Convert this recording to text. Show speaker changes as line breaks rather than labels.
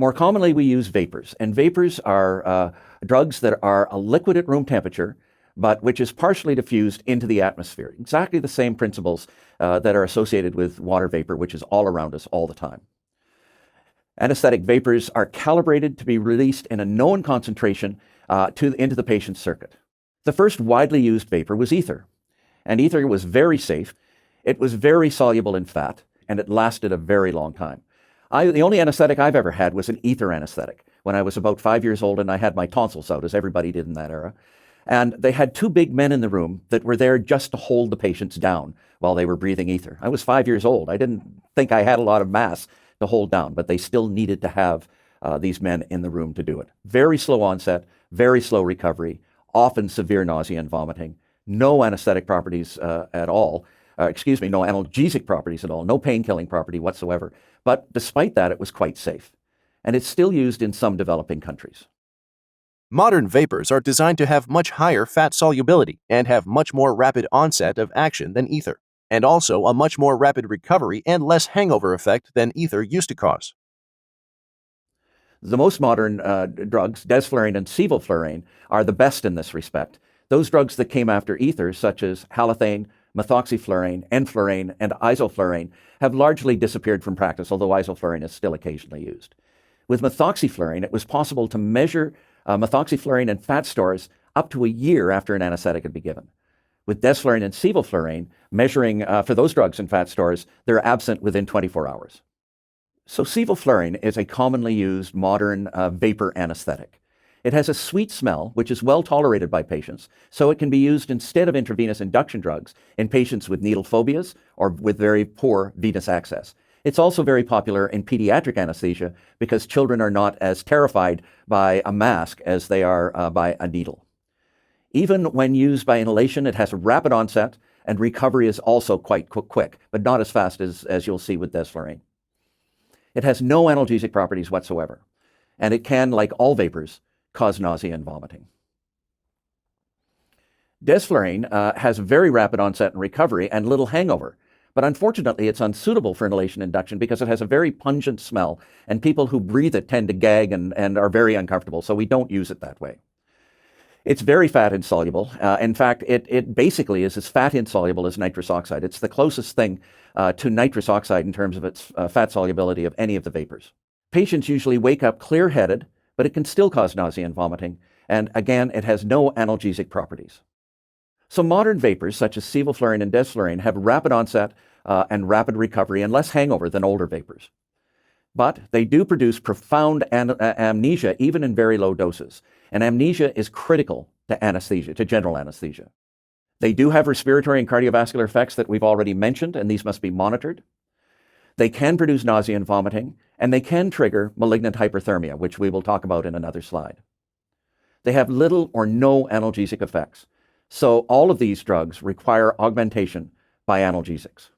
More commonly, we use vapors, and vapors are drugs that are a liquid at room temperature, but which is partially diffused into the atmosphere. Exactly the same principles that are associated with water vapor, which is all around us all the time. Anesthetic vapors are calibrated to be released in a known concentration into the patient's circuit. The first widely used vapor was ether, and ether was very safe. It was very soluble in fat, and it lasted a very long time. The only anesthetic I've ever had was an ether anesthetic when I was about 5 years old and I had my tonsils out, as everybody did in that era. And they had two big men in the room that were there just to hold the patients down while they were breathing ether. I was 5 years old. I didn't think I had a lot of mass to hold down, but they still needed to have these men in the room to do it. Very slow onset, very slow recovery, often severe nausea and vomiting, no anesthetic properties at all. No analgesic properties at all, no pain-killing property whatsoever. But despite that, it was quite safe. And it's still used in some developing countries.
Modern vapors are designed to have much higher fat solubility and have much more rapid onset of action than ether, and also a much more rapid recovery and less hangover effect than ether used to cause.
The most modern drugs, desflurane and sevoflurane, are the best in this respect. Those drugs that came after ether, such as halothane, methoxyflurane, enflurane, and isoflurane, have largely disappeared from practice, although isoflurane is still occasionally used. With methoxyflurane, it was possible to measure methoxyflurane in fat stores up to a year after an anesthetic had been given. With desflurane and sevoflurane, measuring for those drugs in fat stores, they're absent within 24 hours. So sevoflurane is a commonly used modern vapor anesthetic. It has a sweet smell, which is well tolerated by patients, so it can be used instead of intravenous induction drugs in patients with needle phobias or with very poor venous access. It's also very popular in pediatric anesthesia because children are not as terrified by a mask as they are by a needle. Even when used by inhalation, it has a rapid onset, and recovery is also quite quick, but not as fast as you'll see with desflurane. It has no analgesic properties whatsoever, and it can, like all vapors, cause nausea and vomiting. Desflurane has a very rapid onset and recovery and little hangover, but unfortunately it's unsuitable for inhalation induction because it has a very pungent smell, and people who breathe it tend to gag and are very uncomfortable, so we don't use it that way. It's very fat insoluble. In fact, it basically is as fat insoluble as nitrous oxide. It's the closest thing to nitrous oxide in terms of its fat solubility of any of the vapors. Patients usually wake up clear-headed, but it can still cause nausea and vomiting, and again, it has no analgesic properties. So modern vapors, such as sevoflurane and desflurane, have rapid onset and rapid recovery and less hangover than older vapors. But they do produce profound amnesia, even in very low doses, and amnesia is critical to anesthesia, to general anesthesia. They do have respiratory and cardiovascular effects that we've already mentioned, and these must be monitored. They can produce nausea and vomiting, and they can trigger malignant hyperthermia, which we will talk about in another slide. They have little or no analgesic effects, so all of these drugs require augmentation by analgesics.